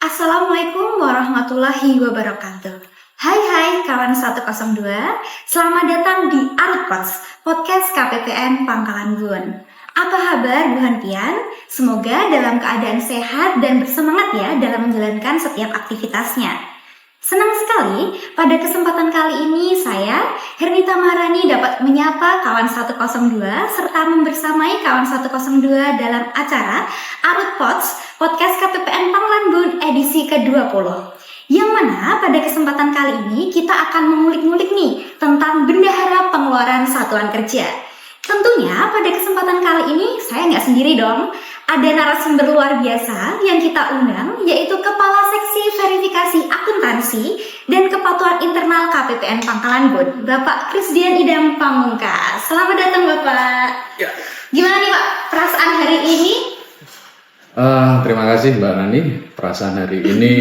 Assalamualaikum warahmatullahi wabarakatuh. Hai kawan 102, selamat datang di Arutpods, podcast KPPN Pangkalan Bun. Apa kabar Bu Hanpian? Semoga dalam keadaan sehat dan bersemangat ya dalam menjalankan setiap aktivitasnya. Senang sekali pada kesempatan kali ini saya, Hernita Maharani, dapat menyapa kawan 102 serta membersamai kawan 102 dalam acara Arutpods, podcast KPPN Pangkalan Bun edisi ke-20. Yang mana pada kesempatan kali ini kita akan mengulik-ngulik nih tentang bendahara pengeluaran satuan kerja. Tentunya pada kesempatan kali ini saya nggak sendiri dong. Ada narasumber luar biasa yang kita undang, yaitu Kepala Seksi Verifikasi Akuntansi dan Kepatuhan Internal KPPN Pangkalan Bun, Bapak Krisdian Idam Pamungkas. Selamat datang Bapak. Ya. Gimana nih Pak perasaan hari ini? Terima kasih Mbak Nani. Perasaan hari ini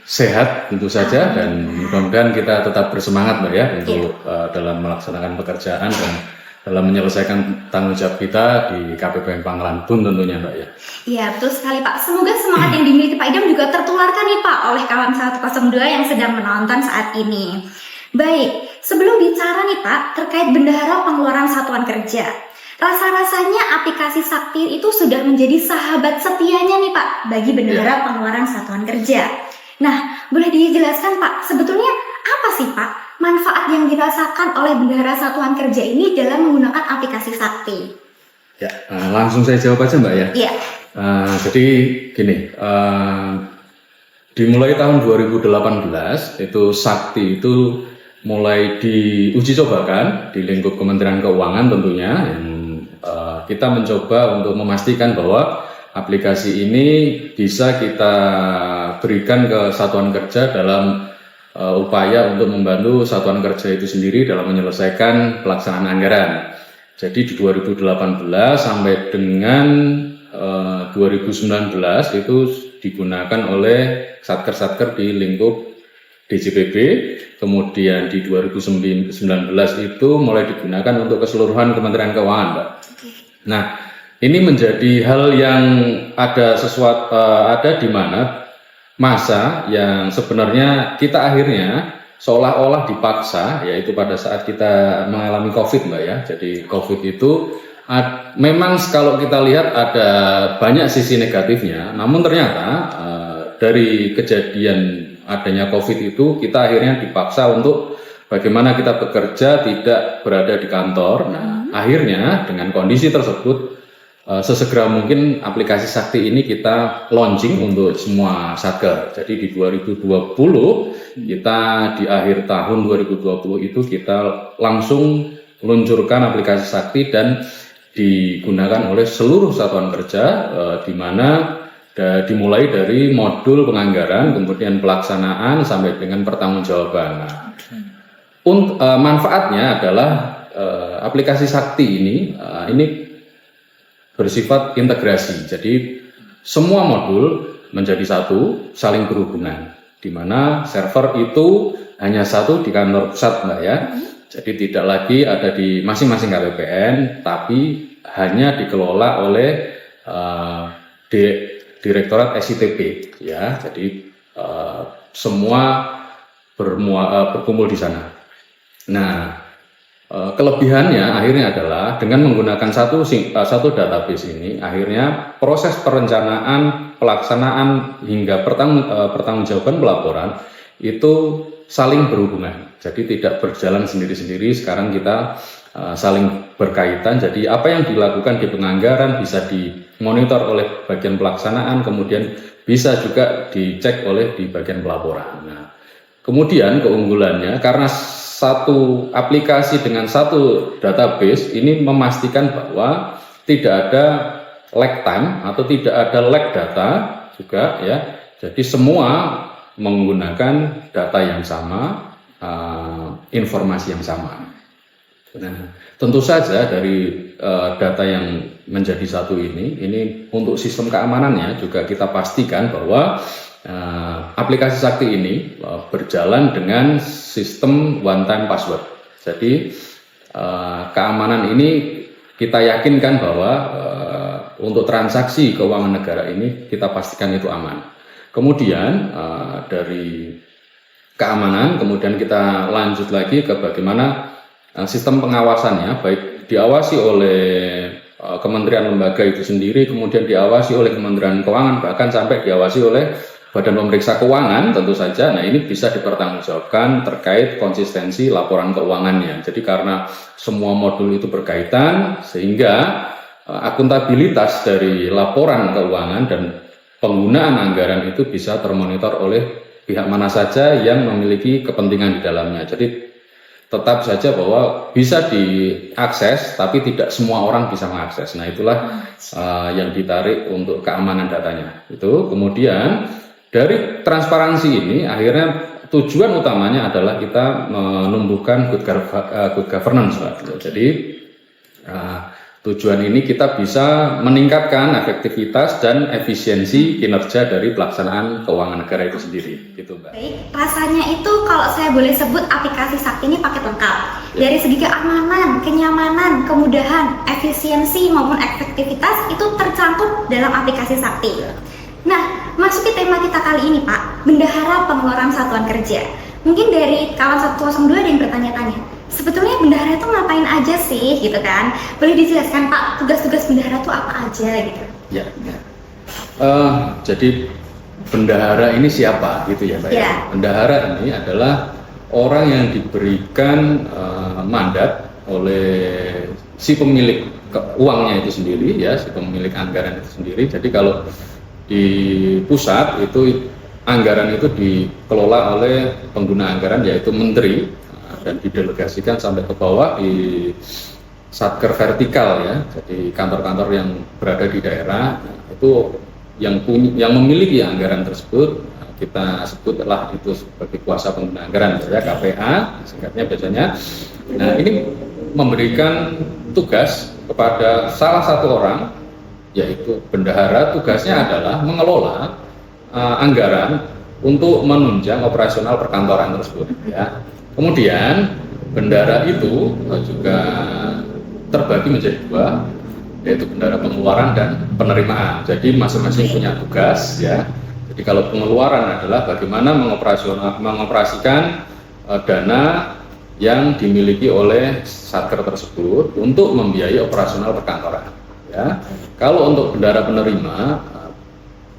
sehat tentu saja dan mudah-mudahan kita tetap bersemangat Mbak ya untuk dalam melaksanakan pekerjaan dan dalam menyelesaikan tanggung jawab kita di KPPN Pangkalan Bun tentunya Mbak ya. Iya betul sekali Pak. Semoga semangat yang dimiliki Pak Idam juga tertularkan nih Pak oleh kawan 102 yang sedang menonton saat ini. Baik, sebelum bicara nih Pak terkait bendahara pengeluaran satuan kerja, rasa-rasanya aplikasi Sakti itu sudah menjadi sahabat setianya nih Pak bagi bendahara pengeluaran satuan kerja. Nah, boleh dijelaskan Pak, sebetulnya apa sih Pak manfaat yang dirasakan oleh bendahara satuan kerja ini dalam menggunakan aplikasi Sakti? Ya, langsung saya jawab aja Mbak ya. Iya. Jadi gini, dimulai tahun 2018 itu Sakti itu mulai diuji cobakan di lingkup Kementerian Keuangan tentunya. Yang kita mencoba untuk memastikan bahwa aplikasi ini bisa kita berikan ke satuan kerja dalam upaya untuk membantu satuan kerja itu sendiri dalam menyelesaikan pelaksanaan anggaran. Jadi di 2018 sampai dengan 2019 itu digunakan oleh satker-satker di lingkup DJPB, kemudian di 2019 itu mulai digunakan untuk keseluruhan Kementerian Keuangan, Mbak. Nah, ini menjadi hal yang ada di mana masa yang sebenarnya kita akhirnya seolah-olah dipaksa, yaitu pada saat kita mengalami COVID Mbak ya. Jadi COVID itu memang kalau kita lihat ada banyak sisi negatifnya, namun ternyata dari kejadian adanya COVID itu kita akhirnya dipaksa untuk bagaimana kita bekerja tidak berada di kantor. Nah, akhirnya dengan kondisi tersebut sesegera mungkin aplikasi Sakti ini kita launching untuk semua satker. Jadi di 2020 kita di akhir tahun 2020 itu kita langsung luncurkan aplikasi Sakti dan digunakan oleh seluruh satuan kerja di mana dimulai dari modul penganggaran, kemudian pelaksanaan sampai dengan pertanggungjawaban. Nah, manfaatnya adalah aplikasi Sakti ini bersifat integrasi. Jadi semua modul menjadi satu, saling berhubungan. Di mana server itu hanya satu di kantor pusat, Mbak ya. Jadi tidak lagi ada di masing-masing KPPN, tapi hanya dikelola oleh Direktorat SITP ya. Jadi semua berkumpul di sana. Nah, kelebihannya akhirnya adalah dengan menggunakan satu database ini, akhirnya proses perencanaan, pelaksanaan hingga pertanggungjawaban pelaporan itu saling berhubungan. Jadi tidak berjalan sendiri-sendiri. Sekarang kita saling berkaitan. Jadi apa yang dilakukan di penganggaran bisa dimonitor oleh bagian pelaksanaan, kemudian bisa juga dicek oleh di bagian pelaporan. Nah, kemudian keunggulannya karena satu aplikasi dengan satu database ini memastikan bahwa tidak ada lag time atau tidak ada lag data juga ya. Jadi semua menggunakan data yang sama, informasi yang sama. Nah, tentu saja dari data yang menjadi satu ini untuk sistem keamanannya juga kita pastikan bahwa aplikasi Sakti ini berjalan dengan sistem one time password. Jadi keamanan ini kita yakinkan bahwa untuk transaksi keuangan negara ini kita pastikan itu aman. Kemudian dari keamanan, kemudian kita lanjut lagi ke bagaimana sistem pengawasannya, baik diawasi oleh kementerian lembaga itu sendiri, kemudian diawasi oleh Kementerian Keuangan, bahkan sampai diawasi oleh Badan Pemeriksa Keuangan tentu saja. Nah, ini bisa dipertanggungjawabkan terkait konsistensi laporan keuangannya. Jadi karena semua modul itu berkaitan, sehingga akuntabilitas dari laporan keuangan dan penggunaan anggaran itu bisa termonitor oleh pihak mana saja yang memiliki kepentingan di dalamnya. Jadi tetap saja bahwa bisa diakses, tapi tidak semua orang bisa mengakses. Nah, itulah yang ditarik untuk keamanan datanya. Itu kemudian dari transparansi ini akhirnya tujuan utamanya adalah kita menumbuhkan good governance. Jadi tujuan ini kita bisa meningkatkan efektivitas dan efisiensi kinerja dari pelaksanaan keuangan negara itu sendiri, gitu Mbak. Baik, rasanya itu kalau saya boleh sebut aplikasi Sakti ini paket lengkap. Dari segi keamanan, kenyamanan, kemudahan, efisiensi maupun efektivitas itu tercantum dalam aplikasi Sakti. Nah, masuk ke tema kita kali ini Pak, bendahara pengeluaran satuan kerja. Mungkin dari kawan 102 ada yang bertanya-tanya, sebetulnya bendahara itu ngapain aja sih gitu kan? Boleh dijelaskan Pak, tugas-tugas bendahara itu apa aja gitu? Ya. Jadi bendahara ini siapa gitu ya Mbak? Ya. Bendahara ini adalah orang yang diberikan mandat oleh si pemilik uangnya itu sendiri, ya, si pemilik anggaran itu sendiri. Jadi kalau di pusat itu anggaran itu dikelola oleh pengguna anggaran yaitu menteri, dan didelegasikan sampai ke bawah di satker vertikal, ya, jadi kantor-kantor yang berada di daerah. Itu yang memiliki anggaran tersebut kita sebutlah itu sebagai kuasa pengguna anggaran, ya, KPA singkatnya biasanya. Nah, ini memberikan tugas kepada salah satu orang, yaitu bendahara. Tugasnya adalah mengelola anggaran untuk menunjang operasional perkantoran tersebut, ya. Kemudian bendahara itu juga terbagi menjadi dua, yaitu bendahara pengeluaran dan penerimaan. Jadi masing-masing punya tugas, ya. Jadi kalau pengeluaran adalah bagaimana mengoperasikan dana yang dimiliki oleh satker tersebut untuk membiayai operasional perkantoran, ya. Kalau untuk bendahara penerima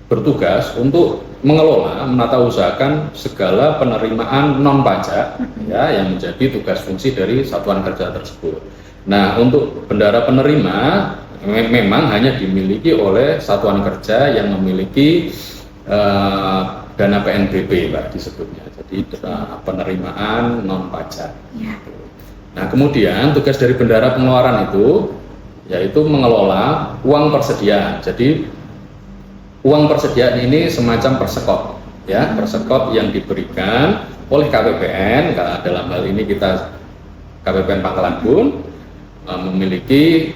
bertugas untuk mengelola, menata usahakan segala penerimaan non pajak, ya, yang menjadi tugas fungsi dari satuan kerja tersebut. Nah, untuk bendahara penerima memang hanya dimiliki oleh satuan kerja yang memiliki dana PNBP, Pak, disebutnya. Jadi penerimaan non pajak. Ya. Nah, kemudian tugas dari bendahara pengeluaran itu yaitu mengelola uang persediaan. Jadi uang persediaan ini semacam persekop, ya, persekop yang diberikan oleh KPPN. Dalam hal ini kita KPPN Pangkalan Bun memiliki,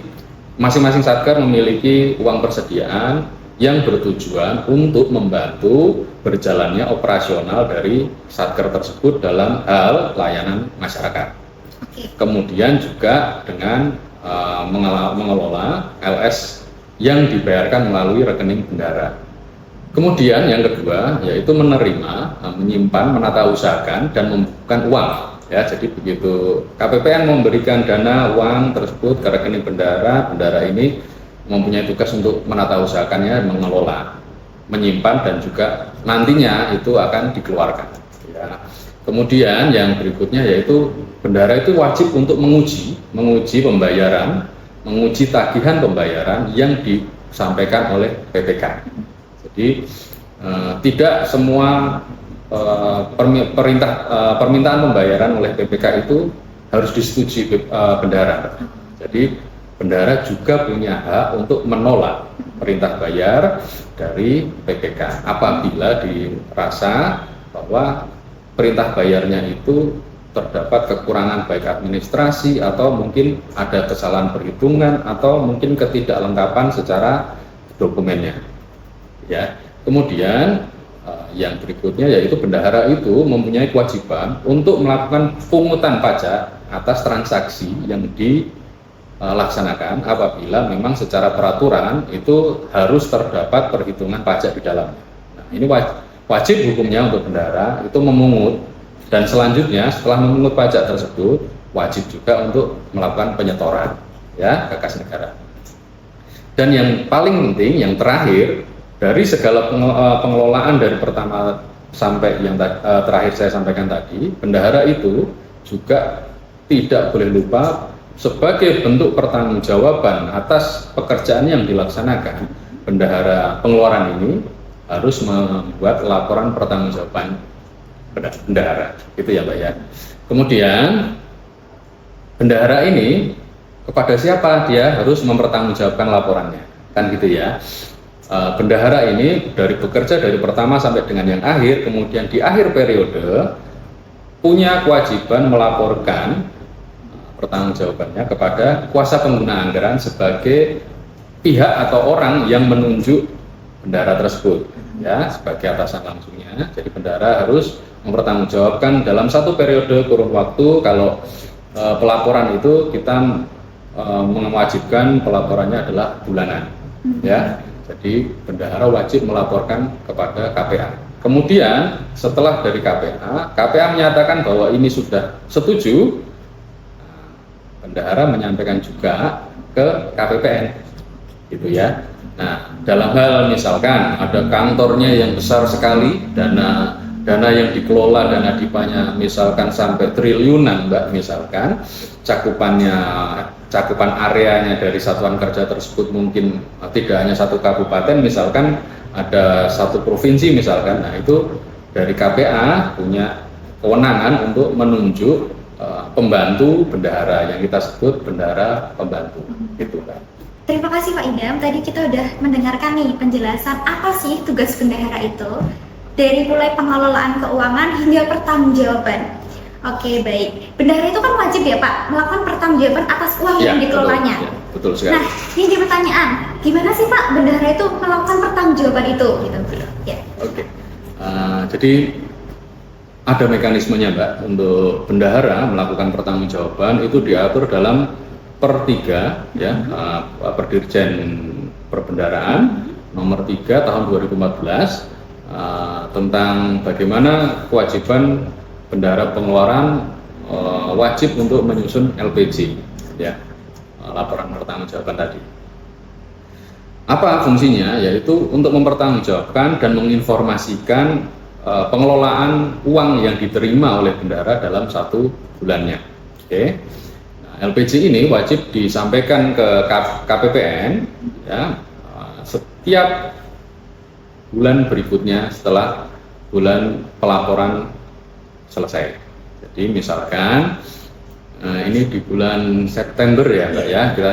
masing-masing satker memiliki uang persediaan yang bertujuan untuk membantu berjalannya operasional dari satker tersebut dalam hal layanan masyarakat. Kemudian juga dengan mengelola LS yang dibayarkan melalui rekening bendahara. Kemudian yang kedua yaitu menerima, menyimpan, menata usahakan dan membukukan uang, ya. Jadi begitu KPPN memberikan dana uang tersebut ke rekening bendahara, bendahara ini mempunyai tugas untuk menata usahakannya, mengelola, menyimpan, dan juga nantinya itu akan dikeluarkan, ya. Kemudian yang berikutnya yaitu bendahara itu wajib untuk menguji pembayaran, menguji tagihan pembayaran yang disampaikan oleh PPK. Jadi tidak semua permintaan pembayaran oleh PPK itu harus disetujui bendahara. Jadi bendahara juga punya hak untuk menolak perintah bayar dari PPK apabila dirasa bahwa perintah bayarnya itu terdapat kekurangan baik administrasi atau mungkin ada kesalahan perhitungan atau mungkin ketidaklengkapan secara dokumennya, ya. Kemudian yang berikutnya yaitu bendahara itu mempunyai kewajiban untuk melakukan pungutan pajak atas transaksi yang dilaksanakan apabila memang secara peraturan itu harus terdapat perhitungan pajak di dalamnya. Nah, ini wajib hukumnya untuk bendahara itu memungut, dan selanjutnya setelah memungut pajak tersebut wajib juga untuk melakukan penyetoran ya ke kas negara. Dan yang paling penting, yang terakhir, dari segala pengelolaan dari pertama sampai yang terakhir saya sampaikan tadi, bendahara itu juga tidak boleh lupa sebagai bentuk pertanggungjawaban atas pekerjaan yang dilaksanakan, bendahara pengeluaran ini harus membuat laporan pertanggungjawaban bendahara, gitu ya Mbak ya. Kemudian bendahara ini kepada siapa dia harus mempertanggungjawabkan laporannya, kan gitu ya. Bendahara ini bekerja dari pertama sampai dengan yang akhir, kemudian di akhir periode punya kewajiban melaporkan pertanggungjawabannya kepada kuasa pengguna anggaran sebagai pihak atau orang yang menunjuk bendahara tersebut ya sebagai atasan langsungnya. Jadi bendahara harus mempertanggungjawabkan dalam satu periode kurun waktu. Kalau pelaporan itu kita mewajibkan pelaporannya adalah bulanan ya. Jadi bendahara wajib melaporkan kepada KPA. Kemudian setelah dari KPA menyatakan bahwa ini sudah setuju, bendahara menyampaikan juga ke KPPN, gitu ya. Nah, dalam hal misalkan ada kantornya yang besar sekali, dana yang dikelola, dana dipanya misalkan sampai triliunan, Mbak, misalkan cakupan areanya dari satuan kerja tersebut mungkin tidak hanya satu kabupaten, misalkan ada satu provinsi misalkan. Nah, itu dari KPA punya kewenangan untuk menunjuk pembantu bendahara yang kita sebut bendahara pembantu, gitu kan. Terima kasih Pak Idam. Tadi kita udah mendengarkan nih penjelasan apa sih tugas bendahara itu, dari mulai pengelolaan keuangan hingga pertanggungjawaban. Oke, baik. Bendahara itu kan wajib ya Pak melakukan pertanggungjawaban atas uang yang dikelolanya. Betul sekali. Nah, ini jadi pertanyaan, gimana sih Pak bendahara itu melakukan pertanggungjawaban itu? Gitu. Ya. Oke. Jadi ada mekanismenya Mbak untuk bendahara melakukan pertanggungjawaban, itu diatur dalam per 3 ya, Perdirjen Perbendaharaan nomor 3 tahun 2014 tentang bagaimana kewajiban bendahara pengeluaran wajib untuk menyusun LPJ ya, laporan pertanggungjawaban tadi. Apa fungsinya? Yaitu untuk mempertanggungjawabkan dan menginformasikan pengelolaan uang yang diterima oleh bendahara dalam satu bulannya. Oke. Nah, LPJ ini wajib disampaikan ke KPPN ya, setiap bulan berikutnya setelah bulan pelaporan selesai. Jadi misalkan ini di bulan September ya Mbak ya, kita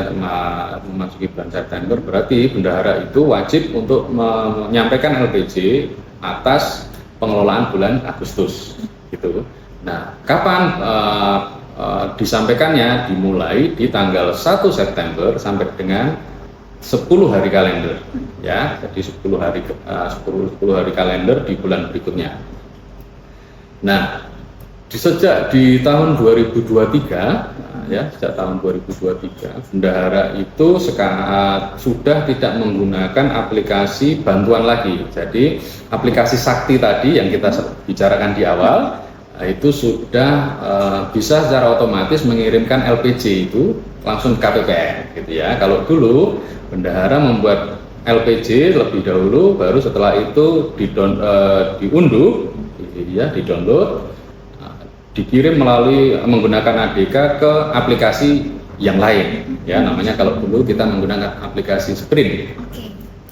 memasuki bulan September, berarti bendahara itu wajib untuk menyampaikan LPJ atas pengelolaan bulan Agustus gitu. Nah, kapan disampaikannya? Dimulai di tanggal 1 September sampai dengan 10 hari kalender ya. Jadi 10 hari kalender di bulan berikutnya. Nah, sejak di tahun 2023 ya, sejak tahun 2023 bendahara itu sudah tidak menggunakan aplikasi bantuan lagi. Jadi aplikasi Sakti tadi yang kita bicarakan di awal itu sudah bisa secara otomatis mengirimkan LPJ itu langsung ke KPPN gitu ya. Kalau dulu bendahara membuat LPJ lebih dahulu, baru setelah itu diunduh ya, di-download, dikirim melalui menggunakan ADK ke aplikasi yang lain ya, namanya kalau dulu kita menggunakan aplikasi Sprint.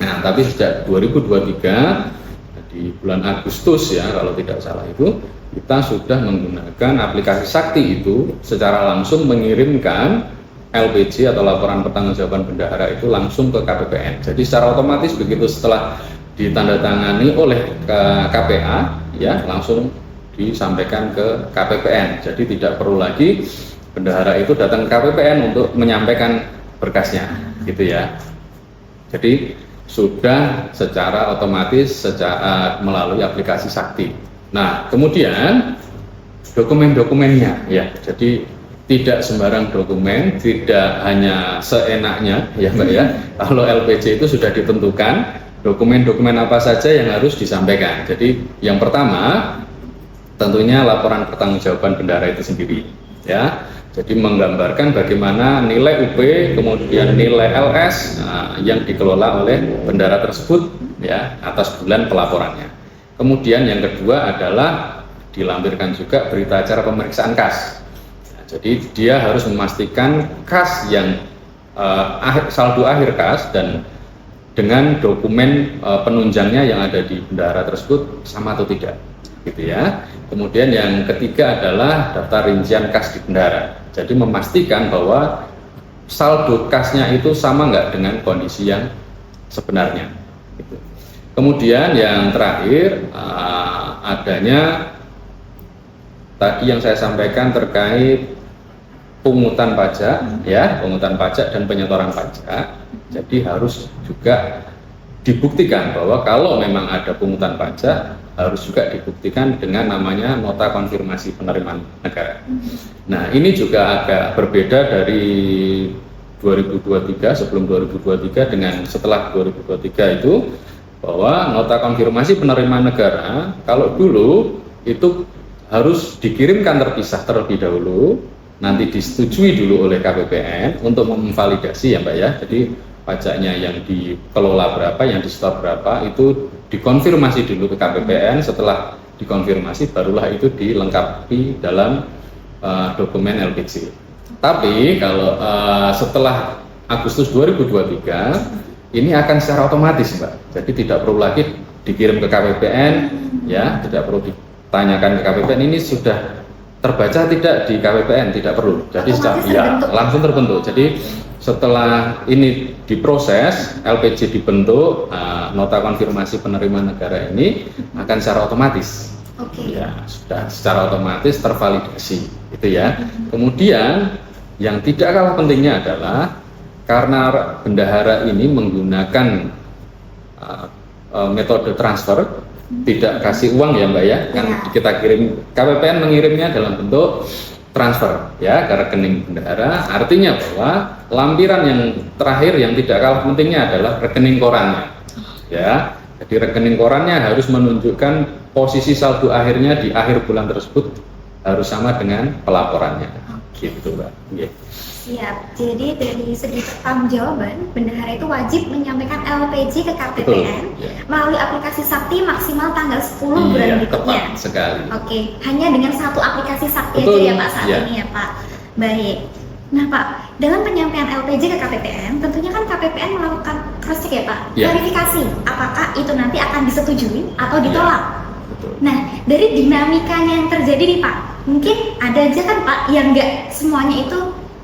Nah, tapi sejak 2023 di bulan Agustus ya kalau tidak salah itu, kita sudah menggunakan aplikasi Sakti itu secara langsung mengirimkan LPJ atau laporan pertanggungjawaban bendahara itu langsung ke KPPN. Jadi secara otomatis begitu setelah ditandatangani oleh KPA ya, langsung disampaikan ke KPPN. Jadi tidak perlu lagi bendahara itu datang ke KPPN untuk menyampaikan berkasnya gitu ya. Jadi sudah secara otomatis melalui aplikasi Sakti. Nah, kemudian dokumen-dokumennya ya. Jadi tidak sembarang dokumen, tidak hanya seenaknya ya Mbak ya. Kalau LPJ itu sudah ditentukan dokumen-dokumen apa saja yang harus disampaikan. Jadi yang pertama tentunya laporan pertanggungjawaban bendahara itu sendiri, ya. Jadi menggambarkan bagaimana nilai UP kemudian nilai LS yang dikelola oleh bendahara tersebut, ya, atas bulan pelaporannya. Kemudian yang kedua adalah dilampirkan juga berita acara pemeriksaan kas. Nah, jadi dia harus memastikan kas yang saldo akhir kas dan dengan dokumen penunjangnya yang ada di bendahara tersebut sama atau tidak, gitu ya. Kemudian yang ketiga adalah daftar rincian kas di bendahara. Jadi memastikan bahwa saldo kasnya itu sama nggak dengan kondisi yang sebenarnya. Gitu. Kemudian yang terakhir adanya tadi yang saya sampaikan terkait pungutan pajak, ya, pungutan pajak dan penyetoran pajak. Jadi harus juga dibuktikan bahwa kalau memang ada pungutan pajak harus juga dibuktikan dengan namanya nota konfirmasi penerimaan negara. Nah, ini juga agak berbeda dari 2023, sebelum 2023 dengan setelah 2023 itu, bahwa nota konfirmasi penerimaan negara kalau dulu itu harus dikirimkan terpisah terlebih dahulu, nanti disetujui dulu oleh KPPN untuk memvalidasi, ya Mbak ya. Jadi pajaknya yang dikelola berapa, yang disetor berapa, itu dikonfirmasi dulu ke KPPN. Setelah dikonfirmasi barulah itu dilengkapi dalam dokumen LPJ. Tapi kalau setelah Agustus 2023 ini akan secara otomatis, Mbak. Jadi tidak perlu lagi dikirim ke KPPN, ya, tidak perlu ditanyakan ke KPPN ini sudah terbaca tidak di KPPN, tidak perlu. Jadi langsung terbentuk. Jadi setelah ini diproses, LPJ dibentuk, nota konfirmasi penerimaan negara ini akan secara otomatis, ya, sudah secara otomatis tervalidasi, gitu ya. Kemudian yang tidak kalah pentingnya adalah karena bendahara ini menggunakan metode transfer, tidak kasih uang, ya Mbak ya, kan kita kirim, KPPN mengirimnya dalam bentuk transfer, ya, ke rekening bendahara. Artinya bahwa lampiran yang terakhir yang tidak kalah pentingnya adalah rekening korannya, ya. Jadi rekening korannya harus menunjukkan posisi saldo akhirnya di akhir bulan tersebut harus sama dengan pelaporannya, gitu Mbak. Siap. Jadi dari segi pertanggungjawaban, bendahara itu wajib menyampaikan LPJ ke KPPN melalui aplikasi Sakti maksimal tanggal 10 bulan berikutnya. Tepat sekali. Oke, hanya dengan satu aplikasi Sakti aja ya Pak saat ini ya Pak. Baik. Nah Pak, dalam penyampaian LPJ ke KPPN, tentunya kan KPPN melakukan cross check ya Pak, verifikasi apakah itu nanti akan disetujui atau ditolak. Nah, dari dinamikanya yang terjadi nih Pak, mungkin ada aja kan Pak yang nggak semuanya itu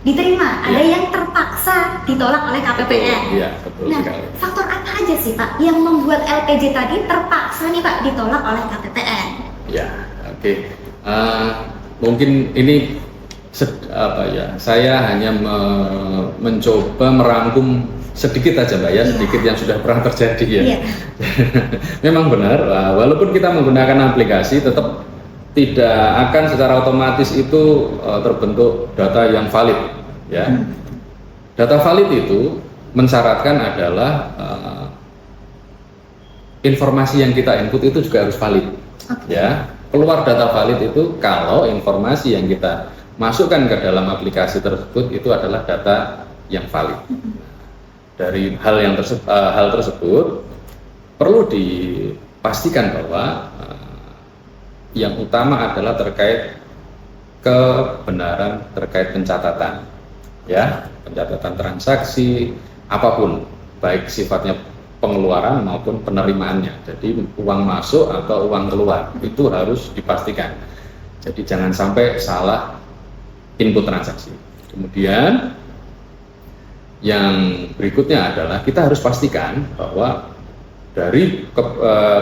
diterima, ada yang terpaksa ditolak oleh KPPN. Betul nah, sekali. Faktor apa aja sih Pak yang membuat LPJ tadi terpaksa nih Pak ditolak oleh KPPN? Ya, oke. Mungkin ini saya hanya mencoba merangkum sedikit aja Mbak ya, sedikit yang sudah pernah terjadi ya. Memang benar, walaupun kita menggunakan aplikasi tetap tidak akan secara otomatis itu terbentuk data yang valid, ya. Data valid itu mensyaratkan adalah informasi yang kita input itu juga harus valid, ya. Keluar data valid itu kalau informasi yang kita masukkan ke dalam aplikasi tersebut itu adalah data yang valid. Dari hal tersebut perlu dipastikan bahwa yang utama adalah terkait kebenaran terkait pencatatan, ya, pencatatan transaksi apapun, baik sifatnya pengeluaran maupun penerimaannya. Jadi uang masuk atau uang keluar itu harus dipastikan. Jadi jangan sampai salah input transaksi. Kemudian yang berikutnya adalah kita harus pastikan bahwa dari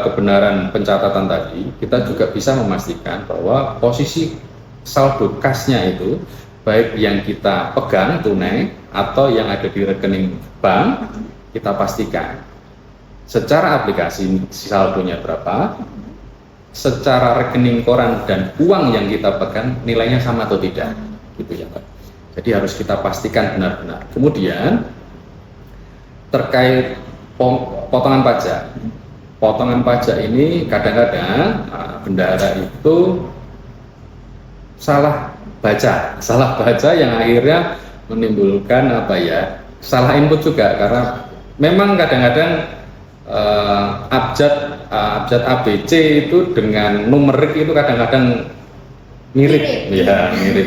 kebenaran pencatatan tadi, kita juga bisa memastikan bahwa posisi saldo kasnya itu, baik yang kita pegang tunai atau yang ada di rekening bank, kita pastikan secara aplikasi saldonya berapa, secara rekening koran dan uang yang kita pegang nilainya sama atau tidak, gitu ya Pak. Jadi harus kita pastikan benar-benar. Kemudian terkait potongan pajak. Potongan pajak ini kadang-kadang bendahara itu salah baca yang akhirnya menimbulkan salah input juga, karena memang kadang-kadang abjad ABC itu dengan numerik itu kadang-kadang mirip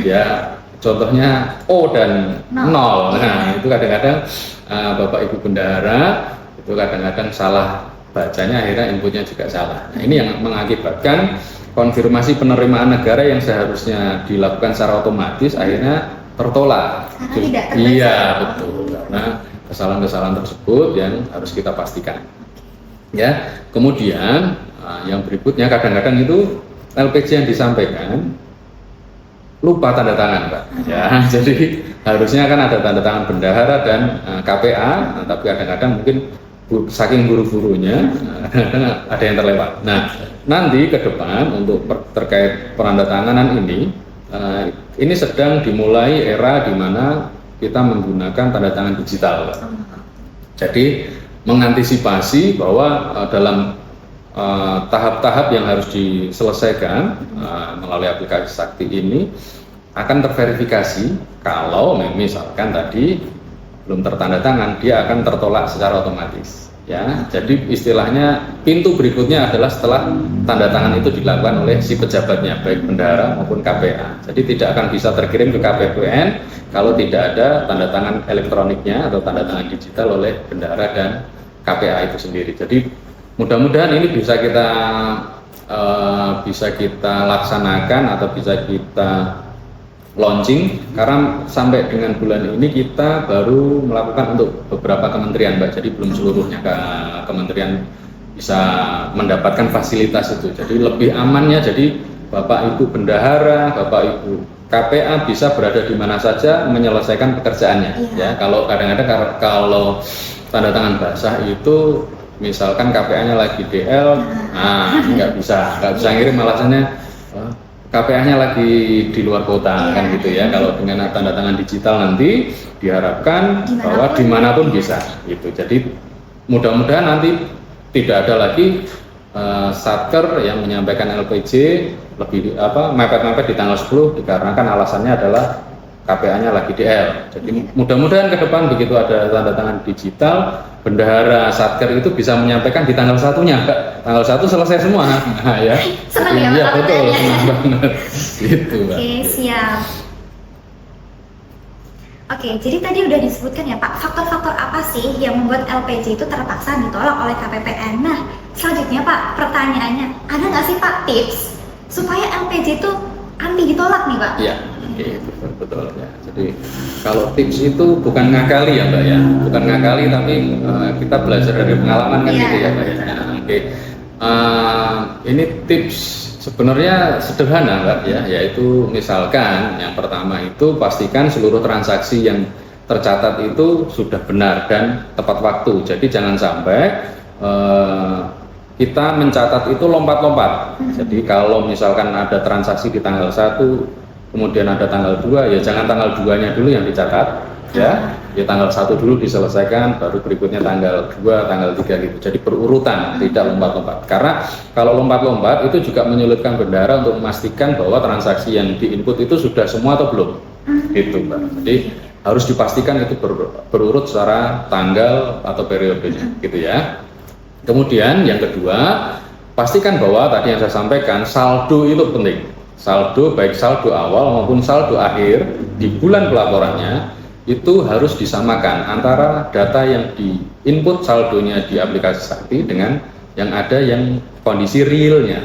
ya. Contohnya O dan 0. Nah, itu kadang-kadang Bapak Ibu bendahara itu kadang-kadang salah bacanya, akhirnya inputnya juga salah. Nah, ini yang mengakibatkan konfirmasi penerimaan negara yang seharusnya dilakukan secara otomatis akhirnya tertolak. Karena tidak terbaca. Iya, betul. Karena kesalahan-kesalahan tersebut yang harus kita pastikan. Ya, kemudian yang berikutnya kadang-kadang itu LPG yang disampaikan lupa tanda tangan, Pak. Ya, jadi harusnya kan ada tanda tangan bendahara dan KPA, tapi kadang-kadang mungkin saking buru-burunya kadang-kadang ada yang terlewat. Nah, nanti ke depan untuk terkait penandatanganan ini sedang dimulai era di mana kita menggunakan tanda tangan digital, Pak. Jadi mengantisipasi bahwa dalam tahap-tahap yang harus diselesaikan melalui aplikasi Sakti ini akan terverifikasi. Kalau misalkan tadi belum tertanda tangan, dia akan tertolak secara otomatis. Ya, jadi istilahnya pintu berikutnya adalah setelah tanda tangan itu dilakukan oleh si pejabatnya, baik bendahara maupun KPA. Jadi tidak akan bisa terkirim ke KPPN kalau tidak ada tanda tangan elektroniknya atau tanda tangan digital oleh bendahara dan KPA itu sendiri. Jadi mudah-mudahan ini bisa kita laksanakan atau bisa kita launching, karena sampai dengan bulan ini kita baru melakukan untuk beberapa kementerian, Mbak. Jadi belum seluruhnya kementerian bisa mendapatkan fasilitas itu. Jadi lebih amannya, jadi Bapak Ibu bendahara, Bapak Ibu KPA bisa berada di mana saja menyelesaikan pekerjaannya. Ya, kalau kadang-kadang kalau tanda tangan basah itu misalkan KPA-nya lagi DL, nggak bisa ngirim, alasannya KPA-nya lagi di luar kota, kan gitu ya. Kalau dengan tanda tangan digital nanti diharapkan bahwa dimanapun bisa gitu. Jadi mudah-mudahan nanti tidak ada lagi satker yang menyampaikan LPG lebih mepet-mepet di tanggal 10 dikarenakan alasannya adalah KPA-nya lagi DL. Jadi mudah-mudahan ke depan begitu ada tanda tangan digital, bendahara satker itu bisa menyampaikan di tanggal 1-nya. Tanggal 1 selesai semua. Nah, ya. Senang ya, Iya, betul, senang banget. Gitu, Mbak. Oke, siap. Oke, jadi tadi udah disebutkan ya Pak, faktor-faktor apa sih yang membuat LPG itu terpaksa ditolak oleh KPPN? Nah, selanjutnya Pak, pertanyaannya, ada nggak sih Pak tips supaya LPG itu anti ditolak nih Pak? Iya. Betul ya. Jadi kalau tips itu bukan ngakali ya Mbak ya, bukan ngakali tapi kita belajar dari pengalaman kan gitu ya Mbak ya. Oke. Ini tips sebenarnya sederhana Mbak ya, yaitu misalkan yang pertama itu pastikan seluruh transaksi yang tercatat itu sudah benar dan tepat waktu. Jadi jangan sampai kita mencatat itu lompat-lompat. Jadi kalau misalkan ada transaksi di tanggal 1 kemudian ada tanggal 2, ya jangan tanggal 2-nya dulu yang dicatat, ya tanggal 1 dulu diselesaikan, baru berikutnya tanggal 2, tanggal 3 gitu. Jadi berurutan, tidak lompat-lompat. Karena kalau lompat-lompat itu juga menyulitkan bendahara untuk memastikan bahwa transaksi yang diinput itu sudah semua atau belum. Gitu, Mbak. Jadi harus dipastikan itu berurut secara tanggal atau periodenya, gitu ya. Kemudian yang kedua, pastikan bahwa tadi yang saya sampaikan saldo itu penting. Saldo, baik saldo awal maupun saldo akhir di bulan pelaporannya itu harus disamakan antara data yang diinput saldonya di aplikasi Sakti dengan yang ada yang kondisi realnya.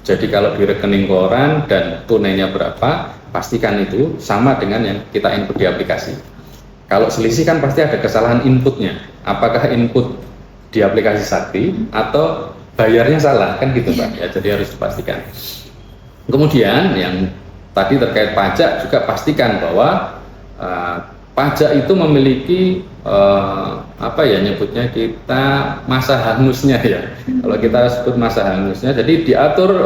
Jadi kalau di rekening koran dan tunainya berapa, pastikan itu sama dengan yang kita input di aplikasi. Kalau selisih kan pasti ada kesalahan inputnya. Apakah input di aplikasi Sakti atau bayarnya salah, kan gitu Pak ya. Jadi harus dipastikan. Kemudian yang tadi terkait pajak juga pastikan bahwa pajak itu memiliki nyebutnya kita masa hangusnya ya. Kalau kita sebut masa hangusnya, jadi diatur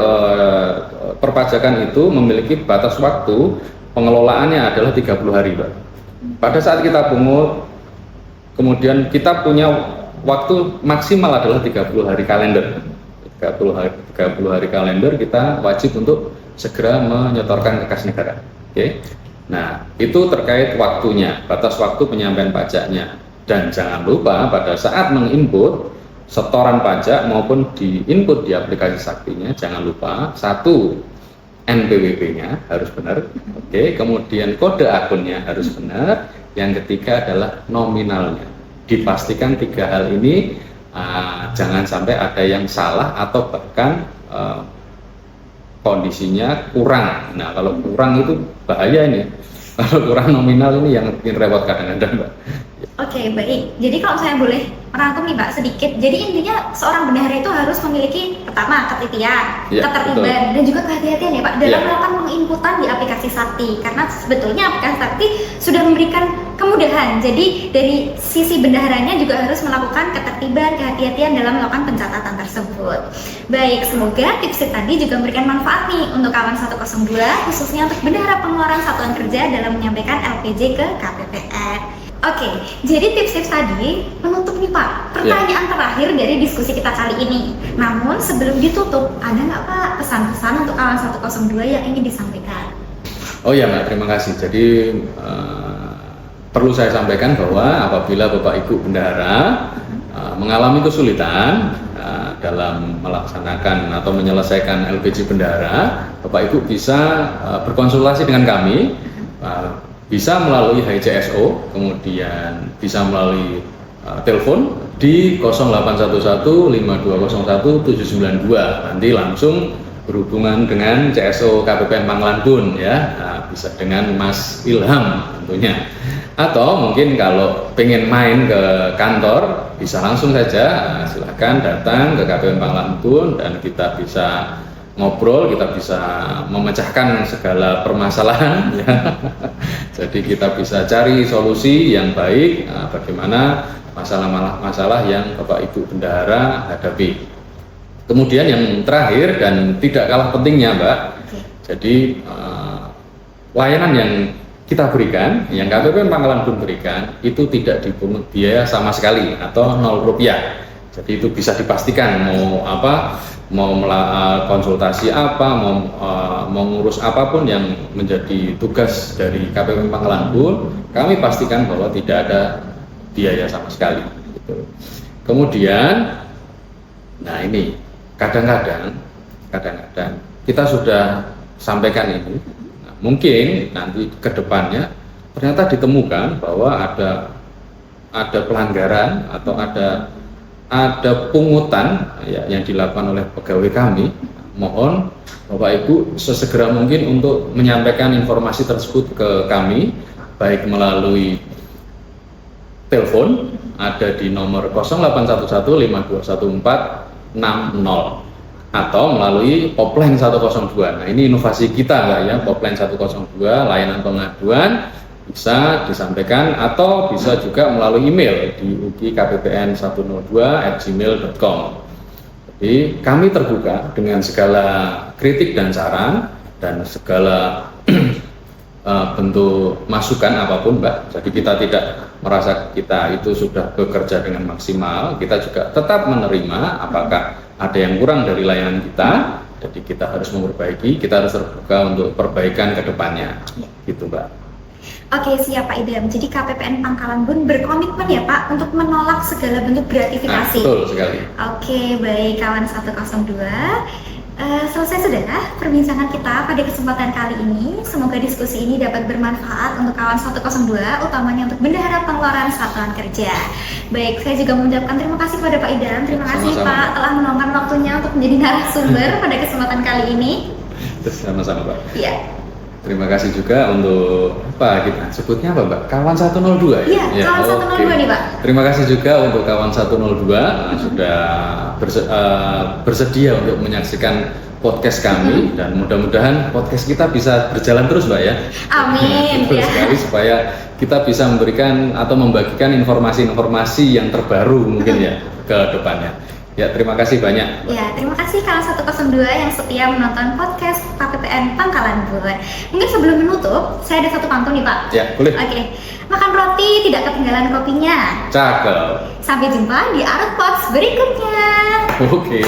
perpajakan itu memiliki batas waktu pengelolaannya adalah 30 hari Pak. Pada saat kita pungut, kemudian kita punya waktu maksimal adalah 30 hari kalender. 30 hari kalender kita wajib untuk segera menyetorkan ke kas negara. Oke. Nah, itu terkait waktunya, batas waktu penyampaian pajaknya. Dan jangan lupa pada saat menginput setoran pajak maupun diinput di aplikasi Saktinya, jangan lupa satu, NPWP-nya harus benar. Oke, kemudian kode akunnya harus benar. Yang ketiga adalah nominalnya. Dipastikan 3 hal ini jangan sampai ada yang salah atau bahkan kondisinya kurang. Nah, kalau kurang itu bahaya ini. Kalau kurang nominal ini yang bikin repot kadang-kadang, Mbak. Oke, baik. Jadi kalau saya boleh merangkum nih Pak sedikit. Jadi intinya seorang bendahara itu harus memiliki pertama ketelitian, Ya, ketertiban, dan juga kehati-hatian ya Pak dalam Ya. melakukan penginputan di aplikasi Sakti. Karena sebetulnya aplikasi Sakti sudah memberikan kemudahan. Jadi dari sisi bendaharanya juga harus melakukan ketertiban, kehati-hatian dalam melakukan pencatatan tersebut. Baik, semoga tips tadi juga memberikan manfaat nih untuk kawan 102, khususnya untuk bendahara pengeluaran satuan kerja dalam menyampaikan LPJ ke KPPN. Oke, jadi tips-tips tadi menutup nih Pak pertanyaan terakhir dari diskusi kita kali ini. Namun sebelum ditutup, ada nggak Pak pesan-pesan untuk kawan 102 yang ingin disampaikan? Oh ya Mbak, terima kasih. Jadi perlu saya sampaikan bahwa apabila Bapak Ibu bendahara mengalami kesulitan dalam melaksanakan atau menyelesaikan LPJ bendahara, Bapak Ibu bisa berkonsultasi dengan kami. Bisa melalui HCSO, kemudian bisa melalui telepon di 0811 5201 792. Nanti langsung berhubungan dengan CSO KPPN Pangkalan Bun ya, bisa dengan Mas Ilham tentunya. Atau mungkin kalau pengen main ke kantor, bisa langsung saja silahkan datang ke KPPN Pangkalan Bun dan kita bisa ngobrol, kita bisa memecahkan segala permasalahan ya. Jadi kita bisa cari solusi yang baik bagaimana masalah-masalah yang Bapak Ibu bendahara hadapi. Kemudian yang terakhir dan tidak kalah pentingnya Mbak, jadi layanan yang kita berikan, yang KPPN Pangkalan Bun berikan itu tidak dipungut biaya sama sekali atau 0 rupiah. Jadi itu bisa dipastikan mau konsultasi apa, mau ngurus apapun yang menjadi tugas dari KPPN Pangkalan Bun, kami pastikan bahwa tidak ada biaya sama sekali. Gitu. Kemudian, nah ini kadang-kadang kita sudah sampaikan ini, nah, mungkin nanti ke depannya ternyata ditemukan bahwa ada pelanggaran atau ada pungutan ya, yang dilakukan oleh pegawai kami. Mohon Bapak Ibu sesegera mungkin untuk menyampaikan informasi tersebut ke kami, baik melalui telepon ada di nomor 0811 5214 60 atau melalui Popline 102. Nah, ini inovasi kita Mbak ya, Popline 102 layanan pengaduan bisa disampaikan atau bisa juga melalui email di ugkppn102@gmail.com. Jadi kami terbuka dengan segala kritik dan saran dan segala bentuk masukan apapun Mbak. Jadi kita tidak merasa kita itu sudah bekerja dengan maksimal, kita juga tetap menerima apakah ada yang kurang dari layanan kita. Jadi kita harus memperbaiki, kita harus terbuka untuk perbaikan ke depannya. Gitu Mbak. Oke, siap Pak Idam. Jadi KPPN Pangkalan Bun berkomitmen ya Pak untuk menolak segala bentuk gratifikasi. Betul sekali. Oke, baik kawan 102. Selesai sudah perbincangan kita pada kesempatan kali ini. Semoga diskusi ini dapat bermanfaat untuk kawan 102, utamanya untuk bendahara pengeluaran satuan kerja. Baik, saya juga mengucapkan terima kasih kepada Pak Idam. Terima kasih Sama-sama. Pak telah meluangkan waktunya untuk menjadi narasumber pada kesempatan kali ini. Sama-sama Pak. Iya. Terima kasih juga untuk apa kita sebutnya apa Mbak? Kawan 102 ya? Iya, kawan 102 nih Pak. Terima kasih juga untuk kawan 102 sudah bersedia untuk menyaksikan podcast kami dan mudah-mudahan podcast kita bisa berjalan terus Mbak ya. Amin. Terus Ya. sekali supaya kita bisa memberikan atau membagikan informasi-informasi yang terbaru mungkin ya ke depannya. Ya, terima kasih banyak. Ya, terima kasih kawan 102 yang setia menonton podcast KPPN Pangkalan Bun. Mungkin sebelum menutup, saya ada satu pantun nih Pak. Ya, boleh. Oke. Makan roti tidak ketinggalan kopinya. Cakep. Sampai jumpa di Arut Pots berikutnya. Oke.